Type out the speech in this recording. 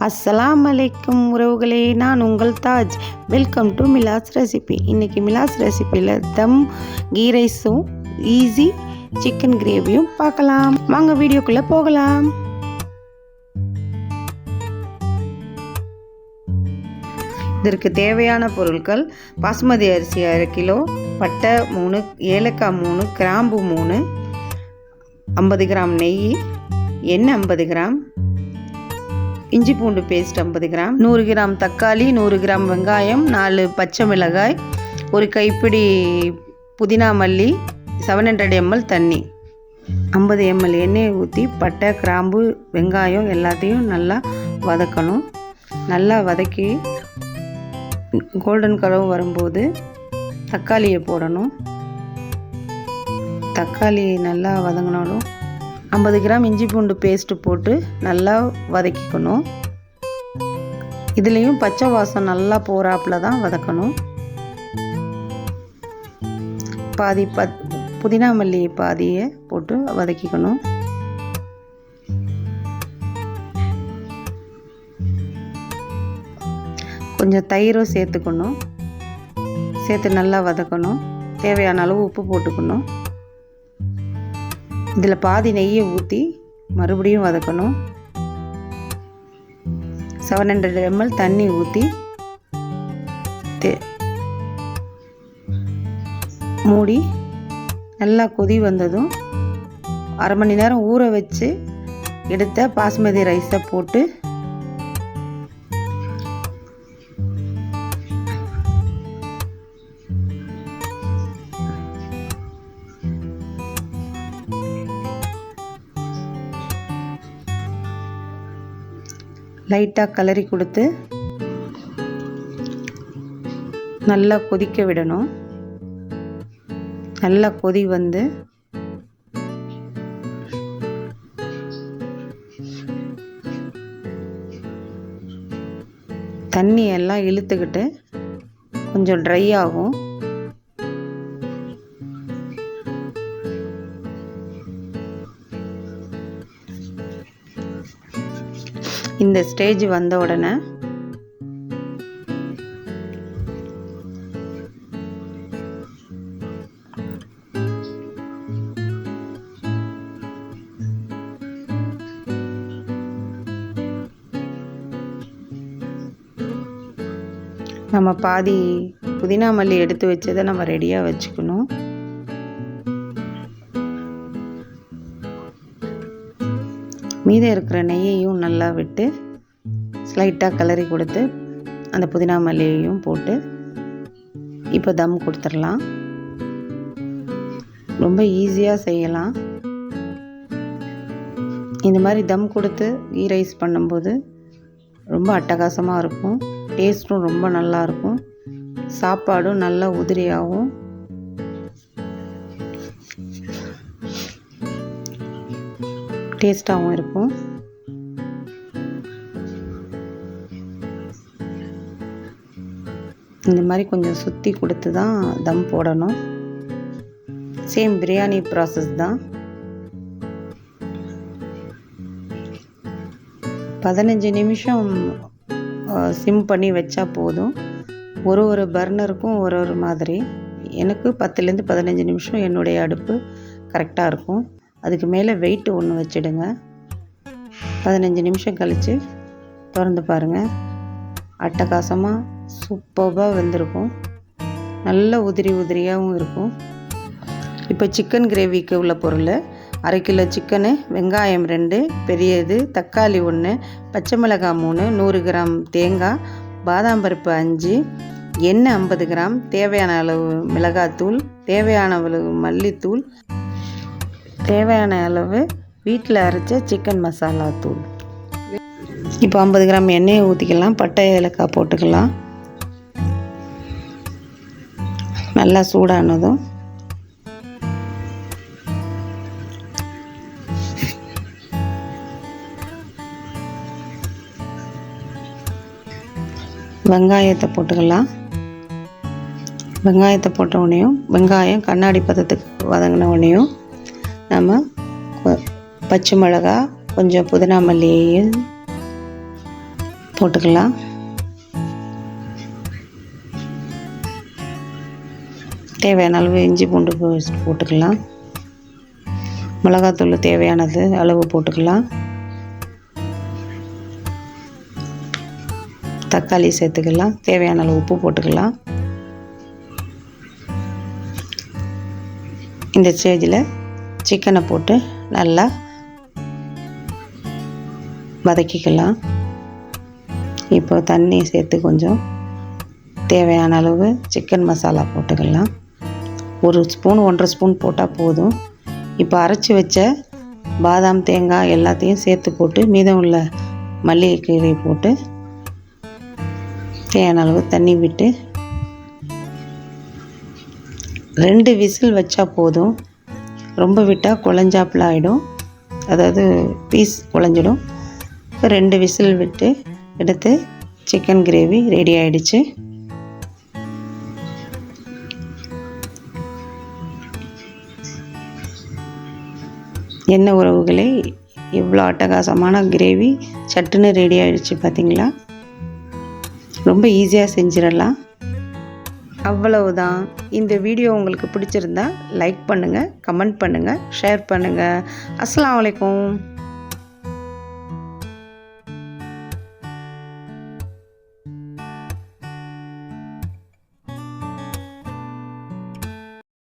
அஸ்ஸலாமு அலைக்கும் உறவுகளே, நான் உங்கள் Taj. Welcome to Milas recipe. இன்றைக்கி மிலாஸ் ரெசிப்பியில் தம் கீ ரைஸும் ஈஸி சிக்கன் கிரேவியும் பார்க்கலாம். வாங்க வீடியோக்குள்ளே போகலாம். இதற்கு தேவையான பொருட்கள்: பாஸ்மதி அரிசி 1/2 கிலோ, பட்டை 3, ஏலக்காய் 3, கிராம்பு 3, 50 கிராம் நெய், எண்ணெய் 50 கிராம், இஞ்சி பூண்டு பேஸ்ட் 50 கிராம், 100 கிராம் தக்காளி, 100 கிராம் வெங்காயம், 4 பச்சை மிளகாய், ஒரு கைப்பிடி புதினா மல்லி, 700 ml தண்ணி, 50 ml எண்ணெயை ஊற்றி பட்டை கிராம்பு வெங்காயம் எல்லாத்தையும் நல்லா வதக்கணும். நல்லா வதக்கி கோல்டன் கலர் வரும்போது தக்காளியை போடணும். தக்காளி நல்லா வதங்கினாலும் 50 கிராம் இஞ்சி பூண்டு பேஸ்ட்டு போட்டு நல்லா வதக்கிக்கணும். இதுலேயும் பச்சை வாசம் நல்லா போகிறாப்புல தான் வதக்கணும். பாதி புதினா மல்லி பாதியை போட்டு வதக்கிக்கணும். கொஞ்சம் தயிரும் சேர்த்துக்கணும். சேர்த்து நல்லா வதக்கணும். தேவையான அளவு உப்பு போட்டுக்கணும். இதில் பாதி நெய்யை ஊற்றி மறுபடியும் வதக்கணும். 700 ml தண்ணி ஊற்றி மூடி நல்லா கொதி வந்ததும் அரை மணி நேரம் ஊற வச்சு எடுத்த பாஸ்மதி ரைஸை போட்டு லைட்டாக கிளறி கொடுத்து நல்லா கொதிக்க விடணும். நல்லா கொதி வந்து தண்ணி எல்லாம் இழுத்துக்கிட்டு கொஞ்சம் ட்ரை ஆகும். இந்த ஸ்டேஜ் வந்த உடனே நம்ம பாதி புதினா மல்லி எடுத்து வச்சதை நம்ம ரெடியாக வச்சுக்கணும். மீதம் இருக்கிற நெய்யையும் நல்லா விட்டு ஸ்லைட்டாக கிளறி கொடுத்து அந்த புதினா மல்லியையும் போட்டு இப்போ தம் கொடுத்துடலாம். ரொம்ப ஈஸியாக செய்யலாம். இந்த மாதிரி தம் கொடுத்து கீ ரைஸ் பண்ணும்போது ரொம்ப அட்டகாசமாக இருக்கும். டேஸ்ட்டும் ரொம்ப நல்லாயிருக்கும். சாப்பாடும் நல்லா உதிரியாகவும் டேஸ்ட்டாகவும் இருக்கும். இந்த மாதிரி கொஞ்சம் சுற்றி கொடுத்து தான் தம் போடணும். சேம் பிரியாணி ப்ராசஸ் தான். 15 நிமிஷம் சிம் பண்ணி வச்சா போதும். ஒரு பர்னருக்கும் ஒரு மாதிரி. எனக்கு 10லேருந்து 15 நிமிஷம் என்னுடைய அடுப்பு கரெக்டாக இருக்கும். அதுக்கு மேலே வெயிட் ஒன்று வச்சுடுங்க. 15 நிமிஷம் கழித்து திறந்து பாருங்கள். அட்டகாசமாக சூப்பராக வெந்திருக்கும். நல்ல உதிரியாகவும் இருக்கும். இப்போ சிக்கன் கிரேவிக்கு உள்ள பொருள்: 1/2 கிலோ சிக்கனு, வெங்காயம் 2 பெரியது, தக்காளி 1, பச்சை மிளகாய் 3, 100 கிராம் தேங்காய், பாதாம் பருப்பு 5, எண்ணெய் 50 கிராம், தேவையான அளவு மிளகாத்தூள், தேவையான அளவு மல்லித்தூள், தேவையான அளவு வீட்டில் அரைச்ச சிக்கன் மசாலா தூள். இப்போ 50 கிராம் எண்ணெயை ஊற்றிக்கலாம். பட்டை ஏலக்காய் போட்டுக்கலாம். நல்லா சூடானதும் வெங்காயத்தை போட்டுக்கலாம். வெங்காயத்தை போட்ட உடனேயும் வெங்காயம் கண்ணாடி பதத்துக்கு வதங்கின உடனேயும் நம்ம பச்சை மிளகாய் கொஞ்சம் புதினா மல்லியையும் போட்டுக்கலாம். தேவையான அளவு இஞ்சி பூண்டு பேஸ்ட் போட்டுக்கலாம். மிளகாத்தூள் தேவையானது அளவு போட்டுக்கலாம். தக்காளி சேர்த்துக்கலாம். தேவையான அளவு உப்பு போட்டுக்கலாம். இந்த ஸ்டேஜில் சிக்கனை போட்டு நல்லா வதக்கிக்கலாம். இப்போ தண்ணி சேர்த்து கொஞ்சம் தேவையான அளவு சிக்கன் மசாலா போட்டுக்கலாம். 1 ஸ்பூன் 1.5 ஸ்பூன் போட்டால் போதும். இப்போ அரைச்சி வச்ச பாதாம் தேங்காய் எல்லாத்தையும் சேர்த்து போட்டு மீதம் உள்ள மல்லிகை கீரை போட்டு தேவையான அளவு தண்ணி விட்டு 2 விசில் வச்சா போதும். ரொம்ப விட்டால் குழஞ்சாப்பில் ஆகிடும், அதாவது பீஸ் குழஞ்சிடும். 2 விசில் விட்டு எடுத்து சிக்கன் கிரேவி ரெடி ஆகிடுச்சு. என்ன உறவுகளே, இவ்வளோ அட்டகாசமான கிரேவி சட்டுன்னு ரெடி ஆகிடுச்சு பார்த்தீங்களா? ரொம்ப ஈஸியாக செஞ்சிடலாம். அவ்வளவுதான். இந்த வீடியோ உங்களுக்கு பிடிச்சிருந்தா லைக் பண்ணுங்கள், கமெண்ட் பண்ணுங்கள், ஷேர் பண்ணுங்கள். அஸ்ஸலாமு அலைக்கும்.